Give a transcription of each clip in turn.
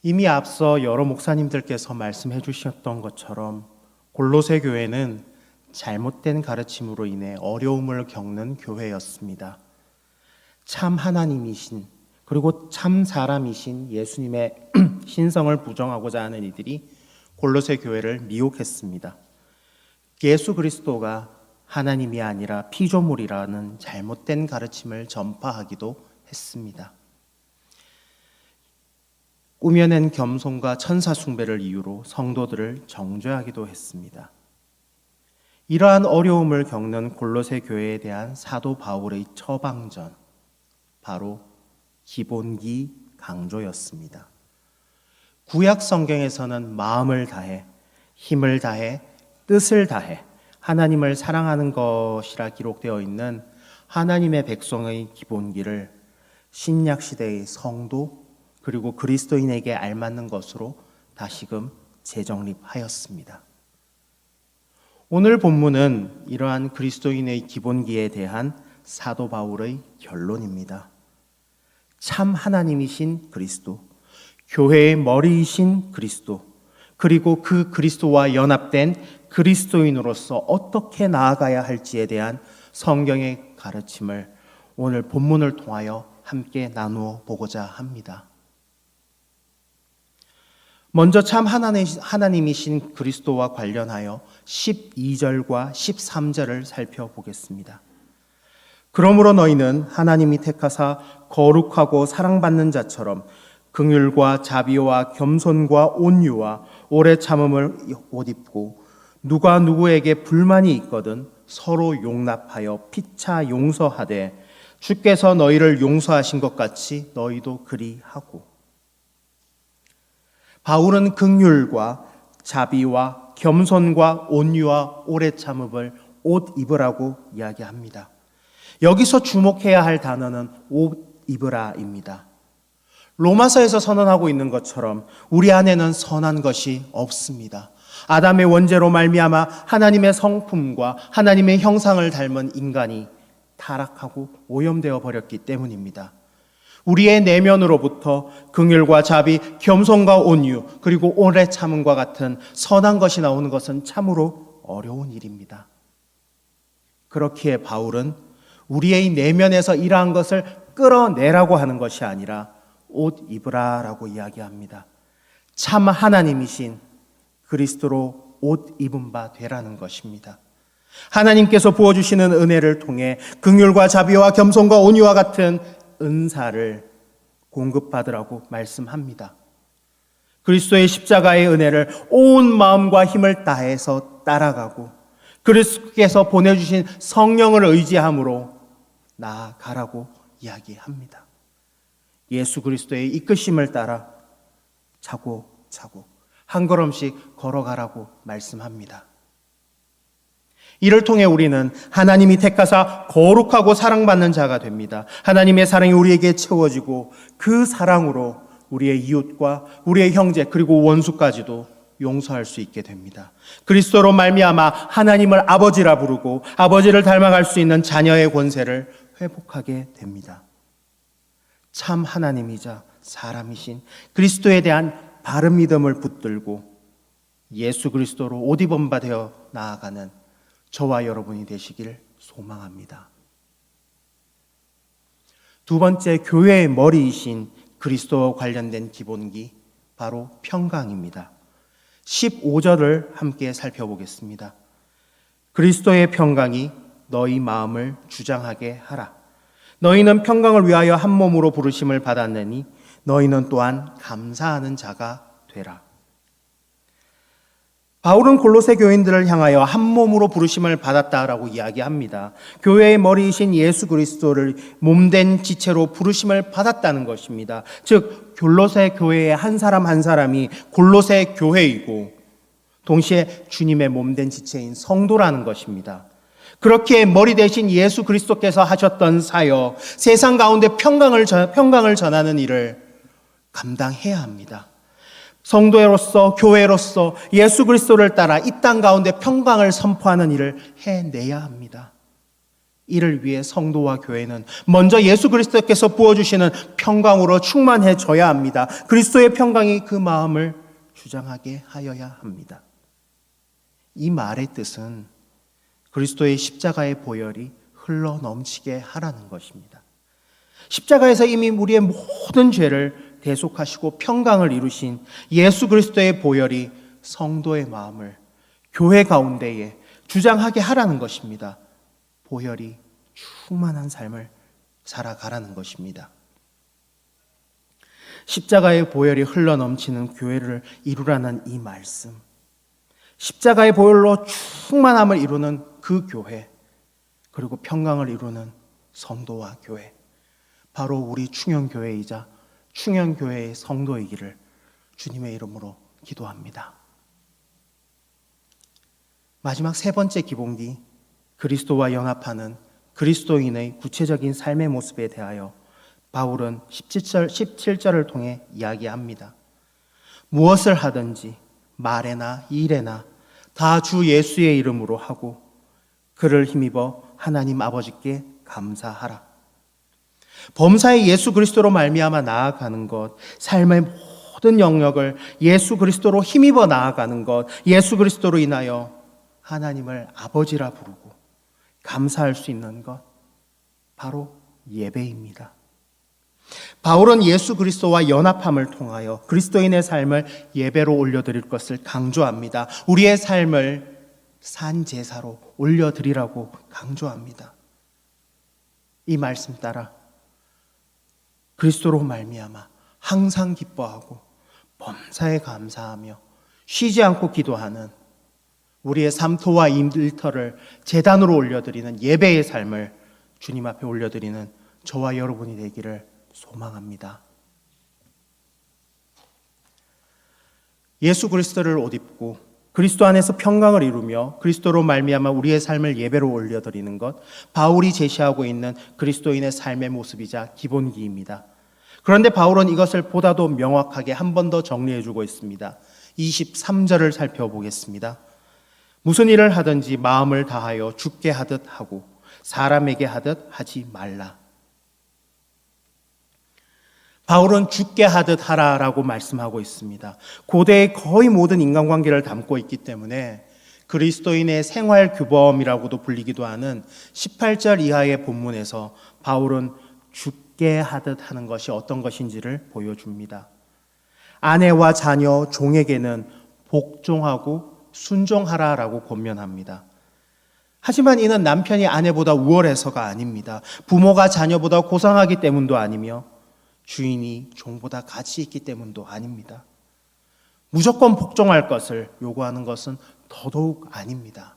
이미 앞서 여러 목사님들께서 말씀해 주셨던 것처럼 골로새 교회는 잘못된 가르침으로 인해 어려움을 겪는 교회였습니다. 참 하나님이신 그리고 참 사람이신 예수님의 신성을 부정하고자 하는 이들이 골로새 교회를 미혹했습니다. 예수 그리스도가 하나님이 아니라 피조물이라는 잘못된 가르침을 전파하기도 했습니다. 꾸며낸 겸손과 천사 숭배를 이유로 성도들을 정죄하기도 했습니다. 이러한 어려움을 겪는 골로새 교회에 대한 사도 바울의 처방전, 바로 기본기 강조였습니다. 구약 성경에서는 마음을 다해, 힘을 다해, 뜻을 다해 하나님을 사랑하는 것이라 기록되어 있는 하나님의 백성의 기본기를 신약 시대의 성도 그리고 그리스도인에게 알맞는 것으로 다시금 재정립하였습니다. 오늘 본문은 이러한 그리스도인의 기본기에 대한 사도 바울의 결론입니다. 참 하나님이신 그리스도, 교회의 머리이신 그리스도, 그리고 그 그리스도와 연합된 그리스도인으로서 어떻게 나아가야 할지에 대한 성경의 가르침을 오늘 본문을 통하여 함께 나누어 보고자 합니다. 먼저 참 하나님이신 그리스도와 관련하여 12절과 13절을 살펴보겠습니다. 그러므로 너희는 하나님이 택하사 거룩하고 사랑받는 자처럼 긍휼과 자비와 겸손과 온유와 오래 참음을 옷 입고 누가 누구에게 불만이 있거든 서로 용납하여 피차 용서하되 주께서 너희를 용서하신 것 같이 너희도 그리 하고. 바울은 긍휼과 자비와 겸손과 온유와 오래 참음을 옷 입으라고 이야기합니다. 여기서 주목해야 할 단어는 옷 입으라입니다. 로마서에서 선언하고 있는 것처럼 우리 안에는 선한 것이 없습니다. 아담의 원죄로 말미암아 하나님의 성품과 하나님의 형상을 닮은 인간이 타락하고 오염되어 버렸기 때문입니다. 우리의 내면으로부터 긍휼과 자비, 겸손과 온유, 그리고 오래 참음과 같은 선한 것이 나오는 것은 참으로 어려운 일입니다. 그렇기에 바울은 우리의 내면에서 이러한 것을 끌어내라고 하는 것이 아니라 옷 입으라라고 이야기합니다. 참 하나님이신 그리스도로 옷 입은 바 되라는 것입니다. 하나님께서 부어주시는 은혜를 통해 긍휼과 자비와 겸손과 온유와 같은 은사를 공급받으라고 말씀합니다. 그리스도의 십자가의 은혜를 온 마음과 힘을 다해서 따라가고 그리스도께서 보내주신 성령을 의지함으로 나아가라고 이야기합니다. 예수 그리스도의 이끄심을 따라 차곡차곡 한 걸음씩 걸어가라고 말씀합니다. 이를 통해 우리는 하나님이 택하사 거룩하고 사랑받는 자가 됩니다. 하나님의 사랑이 우리에게 채워지고 그 사랑으로 우리의 이웃과 우리의 형제 그리고 원수까지도 용서할 수 있게 됩니다. 그리스도로 말미암아 하나님을 아버지라 부르고 아버지를 닮아갈 수 있는 자녀의 권세를 회복하게 됩니다. 참 하나님이자 사람이신 그리스도에 대한 바른 믿음을 붙들고 예수 그리스도로 옷 입은 바 되어 나아가는 저와 여러분이 되시길 소망합니다. 두 번째, 교회의 머리이신 그리스도와 관련된 기본기, 바로 평강입니다. 15절을 함께 살펴보겠습니다. 그리스도의 평강이 너희 마음을 주장하게 하라. 너희는 평강을 위하여 한 몸으로 부르심을 받았느니 너희는 또한 감사하는 자가 되라. 바울은 골로새 교인들을 향하여 한 몸으로 부르심을 받았다라고 이야기합니다. 교회의 머리이신 예수 그리스도를 몸된 지체로 부르심을 받았다는 것입니다. 즉 골로새 교회의 한 사람 한 사람이 골로새 교회이고 동시에 주님의 몸된 지체인 성도라는 것입니다. 그렇기에 머리 대신 예수 그리스도께서 하셨던 사역, 세상 가운데 평강을 전하는 일을 감당해야 합니다. 성도로서 교회로서 예수 그리스도를 따라 이 땅 가운데 평강을 선포하는 일을 해내야 합니다. 이를 위해 성도와 교회는 먼저 예수 그리스도께서 부어주시는 평강으로 충만해져야 합니다. 그리스도의 평강이 그 마음을 주장하게 하여야 합니다. 이 말의 뜻은 그리스도의 십자가의 보혈이 흘러 넘치게 하라는 것입니다. 십자가에서 이미 우리의 모든 죄를 대속하시고 평강을 이루신 예수 그리스도의 보혈이 성도의 마음을 교회 가운데에 주장하게 하라는 것입니다. 보혈이 충만한 삶을 살아가라는 것입니다. 십자가의 보혈이 흘러 넘치는 교회를 이루라는 이 말씀, 십자가의 보혈로 충만함을 이루는 그 교회, 그리고 평강을 이루는 성도와 교회, 바로 우리 충현교회이자 충현교회의 성도이기를 주님의 이름으로 기도합니다. 마지막 세 번째 기본기, 그리스도와 연합하는 그리스도인의 구체적인 삶의 모습에 대하여 바울은 17절을 통해 이야기합니다. 무엇을 하든지 말에나 일에나 다 주 예수의 이름으로 하고 그를 힘입어 하나님 아버지께 감사하라. 범사의 예수 그리스도로 말미암아 나아가는 것, 삶의 모든 영역을 예수 그리스도로 힘입어 나아가는 것, 예수 그리스도로 인하여 하나님을 아버지라 부르고 감사할 수 있는 것, 바로 예배입니다. 바울은 예수 그리스도와 연합함을 통하여 그리스도인의 삶을 예배로 올려드릴 것을 강조합니다. 우리의 삶을 산 제사로 올려드리라고 강조합니다. 이 말씀 따라 그리스도로 말미암아 항상 기뻐하고 범사에 감사하며 쉬지 않고 기도하는 우리의 삶토와 일터를 제단으로 올려드리는 예배의 삶을 주님 앞에 올려드리는 저와 여러분이 되기를 소망합니다. 예수 그리스도를 옷 입고 그리스도 안에서 평강을 이루며 그리스도로 말미암아 우리의 삶을 예배로 올려드리는 것, 바울이 제시하고 있는 그리스도인의 삶의 모습이자 기본기입니다. 그런데 바울은 이것을 보다도 명확하게 한 번 더 정리해주고 있습니다. 23절을 살펴보겠습니다. 무슨 일을 하든지 마음을 다하여 주께 하듯 하고 사람에게 하듯 하지 말라. 바울은 주께 하듯 하라라고 말씀하고 있습니다. 고대의 거의 모든 인간관계를 담고 있기 때문에 그리스도인의 생활 규범이라고도 불리기도 하는 18절 이하의 본문에서 바울은 주께 하듯 하는 것이 어떤 것인지를 보여줍니다. 아내와 자녀, 종에게는 복종하고 순종하라라고 권면합니다. 하지만 이는 남편이 아내보다 우월해서가 아닙니다. 부모가 자녀보다 고상하기 때문도 아니며 주인이 종보다 가치 있기 때문도 아닙니다. 무조건 복종할 것을 요구하는 것은 더더욱 아닙니다.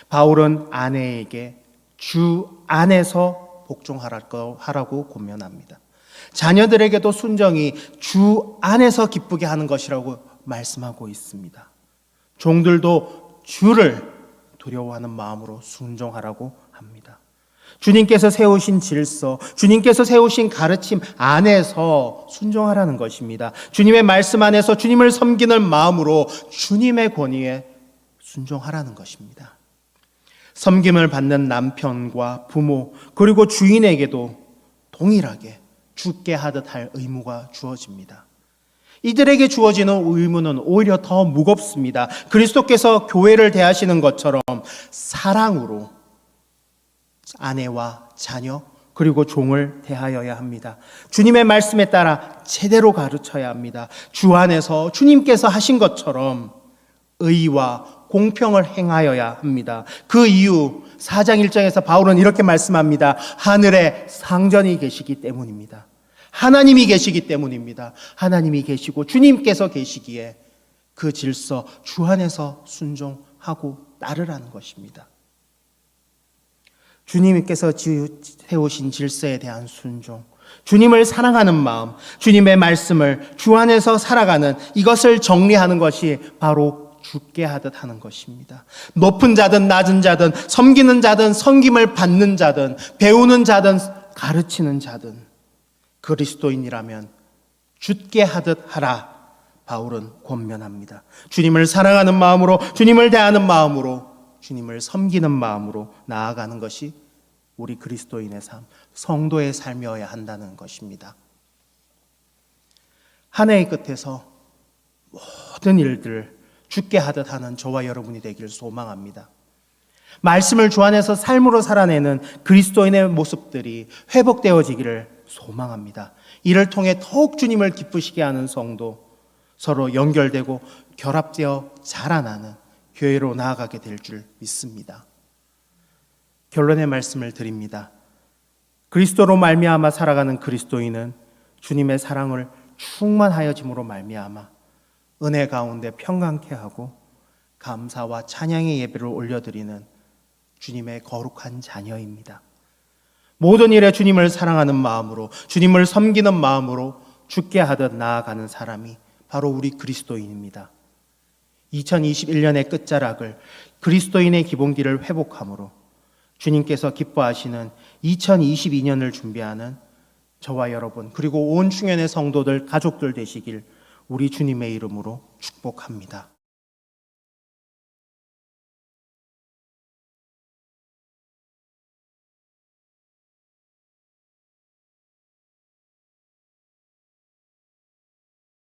바울은 아내에게 주 안에서 복종하라고 권면합니다. 자녀들에게도 순정이 주 안에서 기쁘게 하는 것이라고 말씀하고 있습니다. 종들도 주를 두려워하는 마음으로 순종하라고 합니다. 주님께서 세우신 질서, 주님께서 세우신 가르침 안에서 순종하라는 것입니다. 주님의 말씀 안에서 주님을 섬기는 마음으로 주님의 권위에 순종하라는 것입니다. 섬김을 받는 남편과 부모 그리고 주인에게도 동일하게 주께 하듯 할 의무가 주어집니다. 이들에게 주어지는 의무는 오히려 더 무겁습니다. 그리스도께서 교회를 대하시는 것처럼 사랑으로 아내와 자녀 그리고 종을 대하여야 합니다. 주님의 말씀에 따라 제대로 가르쳐야 합니다. 주 안에서 주님께서 하신 것처럼 의와 공평을 행하여야 합니다. 그 이유 4장 1장에서 바울은 이렇게 말씀합니다. 하늘에 상전이 계시기 때문입니다. 하나님이 계시기 때문입니다. 하나님이 계시고 주님께서 계시기에 그 질서 주 안에서 순종하고 따르라는 것입니다. 주님께서 세우신 질서에 대한 순종, 주님을 사랑하는 마음, 주님의 말씀을 주 안에서 살아가는 이것을 정리하는 것이 바로 주께 하듯 하는 것입니다. 높은 자든 낮은 자든 섬기는 자든 섬김을 받는 자든 배우는 자든 가르치는 자든 그리스도인이라면 주께 하듯 하라 바울은 권면합니다. 주님을 사랑하는 마음으로 주님을 대하는 마음으로 주님을 섬기는 마음으로 나아가는 것이 우리 그리스도인의 삶, 성도의 삶이어야 한다는 것입니다. 한 해의 끝에서 모든 일들을 죽게 하듯 하는 저와 여러분이 되길 소망합니다. 말씀을 주 안에서 삶으로 살아내는 그리스도인의 모습들이 회복되어지기를 소망합니다. 이를 통해 더욱 주님을 기쁘시게 하는 성도, 서로 연결되고 결합되어 자라나는 교회로 나아가게 될 줄 믿습니다. 결론의 말씀을 드립니다. 그리스도로 말미암아 살아가는 그리스도인은 주님의 사랑을 충만하여짐으로 말미암아 은혜 가운데 평강케 하고 감사와 찬양의 예배를 올려드리는 주님의 거룩한 자녀입니다. 모든 일에 주님을 사랑하는 마음으로, 주님을 섬기는 마음으로 죽게 하듯 나아가는 사람이 바로 우리 그리스도인입니다. 2021년의 끝자락을 그리스도인의 기본기를 회복함으로 주님께서 기뻐하시는 2022년을 준비하는 저와 여러분, 그리고 온 충현의 성도들, 가족들 되시길 우리 주님의 이름으로 축복합니다.